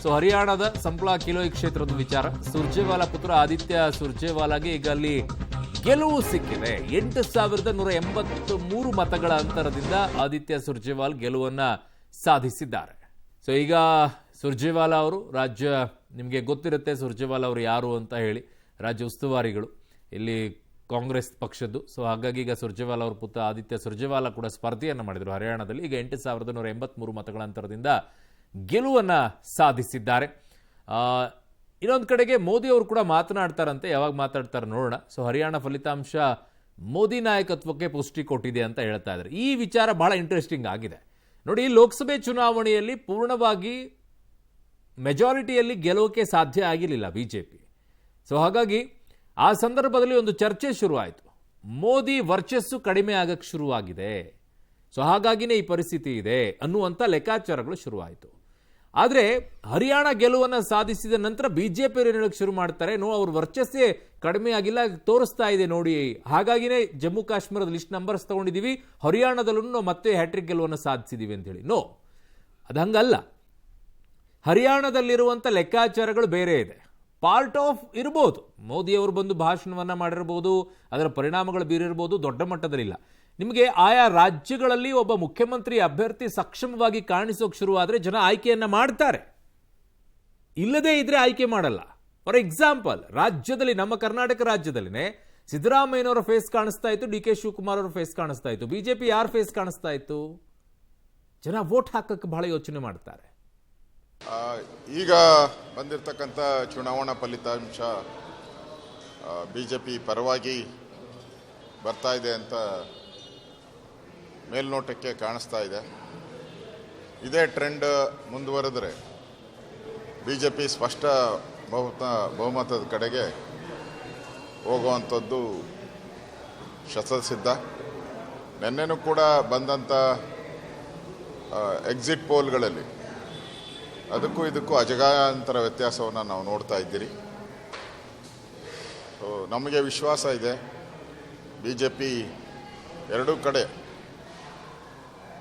So ಹರಿಯಾಣದ ಸಂಪ್ಲಾ ಕಿಲೋಯಿ ಕ್ಷೇತ್ರದ ವಿಚಾರ. ಸುರ್ಜೇವಾಲಾ ಪುತ್ರ ಆದಿತ್ಯ ಸುರ್ಜೇವಾಲಾಗೆ ಈಗ ಅಲ್ಲಿ ಗೆಲುವು ಸಿಕ್ಕಿದೆ. 8,183 ಮತಗಳ ಅಂತರದಿಂದ ಆದಿತ್ಯ ಸುರ್ಜೇವಾಲ್ ಗೆಲುವನ್ನ ಸಾಧಿಸಿದ್ದಾರೆ. ಸೊ ಈಗ ಸುರ್ಜೇವಾಲಾ ಅವರು ರಾಜ್ಯ, ನಿಮಗೆ ಗೊತ್ತಿರುತ್ತೆ ಸುರ್ಜೇವಾಲಾ ಅವರು ಯಾರು ಅಂತ ಹೇಳಿ, ರಾಜ್ಯ ಉಸ್ತುವಾರಿಗಳು ಇಲ್ಲಿ ಕಾಂಗ್ರೆಸ್ ಪಕ್ಷದ್ದು. ಸೊ ಹಾಗಾಗಿ ಈಗ ಸುರ್ಜೇವಾಲಾ ಅವ್ರ ಪುತ್ರ ಆದಿತ್ಯ ಸುರ್ಜೇವಾಲಾ ಕೂಡ ಸ್ಪರ್ಧೆಯನ್ನು ಮಾಡಿದರು ಹರಿಯಾಣದಲ್ಲಿ. ಈಗ 8,183 ಮತಗಳ ಅಂತರದಿಂದ ಗೆಲುವನ್ನ ಸಾಧಿಸಿದ್ದಾರೆ. ಇನ್ನೊಂದು ಕಡೆಗೆ ಮೋದಿ ಅವರು ಕೂಡ ಮಾತನಾಡ್ತಾರಂತೆ. ಯಾವಾಗ ಮಾತಾಡ್ತಾರೆ ನೋಡೋಣ. ಸೊ ಹರಿಯಾಣ ಫಲಿತಾಂಶ ಮೋದಿ ನಾಯಕತ್ವಕ್ಕೆ ಪುಷ್ಟಿ ಕೊಟ್ಟಿದೆ ಅಂತ ಹೇಳ್ತಾ ಇದ್ದಾರೆ. ಈ ವಿಚಾರ ಬಹಳ ಇಂಟ್ರೆಸ್ಟಿಂಗ್ ಆಗಿದೆ ನೋಡಿ. ಲೋಕಸಭೆ ಚುನಾವಣೆಯಲ್ಲಿ ಪೂರ್ಣವಾಗಿ ಮೆಜಾರಿಟಿಯಲ್ಲಿ ಗೆಲುವಕ್ಕೆ ಸಾಧ್ಯ ಆಗಿರಲಿಲ್ಲ ಬಿಜೆಪಿ. ಸೊ ಹಾಗಾಗಿ ಆ ಸಂದರ್ಭದಲ್ಲಿ ಒಂದು ಚರ್ಚೆ ಶುರುವಾಯಿತು. ಮೋದಿ ವರ್ಚಸ್ಸು ಕಡಿಮೆ ಆಗಕ್ಕೆ ಶುರುವಾಗಿದೆ, ಸೊ ಹಾಗಾಗಿನೇ ಈ ಪರಿಸ್ಥಿತಿ ಇದೆ ಅನ್ನುವಂಥ ಲೆಕ್ಕಾಚಾರಗಳು ಶುರುವಾಯಿತು. ಆದರೆ ಹರಿಯಾಣ ಗೆಲುವನ್ನು ಸಾಧಿಸಿದ ನಂತರ ಬಿಜೆಪಿಯವರು ಹೇಳಕ್ಕೆ ಶುರು ಮಾಡ್ತಾರೆ, ಅವ್ರ ವರ್ಚಸ್ಸೇ ಕಡಿಮೆ ಆಗಿಲ್ಲ, ತೋರಿಸ್ತಾ ಇದೆ ನೋಡಿ, ಹಾಗಾಗಿನೇ ಜಮ್ಮು ಕಾಶ್ಮೀರದ ಲಿಸ್ಟ್ ನಂಬರ್ಸ್ ತಗೊಂಡಿದ್ದೀವಿ, ಹರಿಯಾಣದಲ್ಲೂ ನಾವು ಮತ್ತೆ ಹ್ಯಾಟ್ರಿಕ್ ಗೆಲುವನ್ನು ಸಾಧಿಸಿದ್ದೀವಿ ಅಂತೇಳಿ. ನೋ, ಅದು ಹಂಗಲ್ಲ. ಹರಿಯಾಣದಲ್ಲಿರುವಂಥ ಲೆಕ್ಕಾಚಾರಗಳು ಬೇರೆ ಇದೆ. ಪಾರ್ಟ್ ಆಫ್ ಇರ್ಬೋದು, ಮೋದಿಯವರು ಬಂದು ಭಾಷಣವನ್ನು ಮಾಡಿರ್ಬೋದು, ಅದರ ಪರಿಣಾಮಗಳು ಬೀರಿರ್ಬೋದು, ದೊಡ್ಡ ಮಟ್ಟದಲ್ಲಿಲ್ಲ. ನಿಮಗೆ ಆಯಾ ರಾಜ್ಯಗಳಲ್ಲಿ ಒಬ್ಬ ಮುಖ್ಯಮಂತ್ರಿ ಅಭ್ಯರ್ಥಿ ಸಕ್ಷಮವಾಗಿ ಕಾಣಿಸೋಕೆ ಶುರುವಾದರೆ ಜನ ಆಯ್ಕೆಯನ್ನು ಮಾಡ್ತಾರೆ, ಇಲ್ಲದೇ ಇದ್ರೆ ಆಯ್ಕೆ ಮಾಡಲ್ಲ. ಫಾರ್ ಎಕ್ಸಾಂಪಲ್, ರಾಜ್ಯದಲ್ಲಿ ನಮ್ಮ ಕರ್ನಾಟಕ ರಾಜ್ಯದಲ್ಲಿನೇ ಸಿದ್ದರಾಮಯ್ಯನವರ ಫೇಸ್ ಕಾಣಿಸ್ತಾ ಇತ್ತು, ಡಿ ಕೆ ಶಿವಕುಮಾರ್ ಅವರ ಫೇಸ್ ಕಾಣಿಸ್ತಾ ಇತ್ತು. ಬಿಜೆಪಿ ಯಾರ ಫೇಸ್ ಕಾಣಿಸ್ತಾ ಇತ್ತು? ಜನ ವೋಟ್ ಹಾಕಕ್ಕೆ ಬಹಳ ಯೋಚನೆ ಮಾಡ್ತಾರೆ. ಈಗ ಬಂದಿರತಕ್ಕಂಥ ಚುನಾವಣಾ ಫಲಿತಾಂಶ ಬಿಜೆಪಿ ಪರವಾಗಿ ಬರ್ತಾ ಇದೆ ಅಂತ ಮೇಲ್ನೋಟಕ್ಕೆ ಕಾಣಿಸ್ತಾ ಇದೆ. ಇದೇ ಟ್ರೆಂಡ್ ಮುಂದುವರೆದರೆ ಬಿಜೆಪಿ ಸ್ಪಷ್ಟ ಬಹುಮತದ ಕಡೆಗೆ ಹೋಗುವಂಥದ್ದು ಶತಸಿದ್ಧ. ನಿನ್ನೆನೂ ಕೂಡ ಬಂದಂಥ ಎಕ್ಸಿಟ್ ಪೋಲ್ಗಳಲ್ಲಿ ಅದಕ್ಕೂ ಇದಕ್ಕೂ ಅಜಗಜಾಂತರ ವ್ಯತ್ಯಾಸವನ್ನು ನಾವು ನೋಡ್ತಾ ಇದ್ದೀರಿ. ನಮಗೆ ವಿಶ್ವಾಸ ಇದೆ ಬಿಜೆಪಿ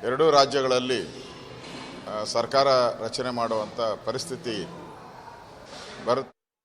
ಎರಡೂ ರಾಜ್ಯಗಳಲ್ಲಿ ಸರ್ಕಾರ ರಚನೆ ಮಾಡುವಂಥ ಪರಿಸ್ಥಿತಿ ಬರುತ್ತೆ.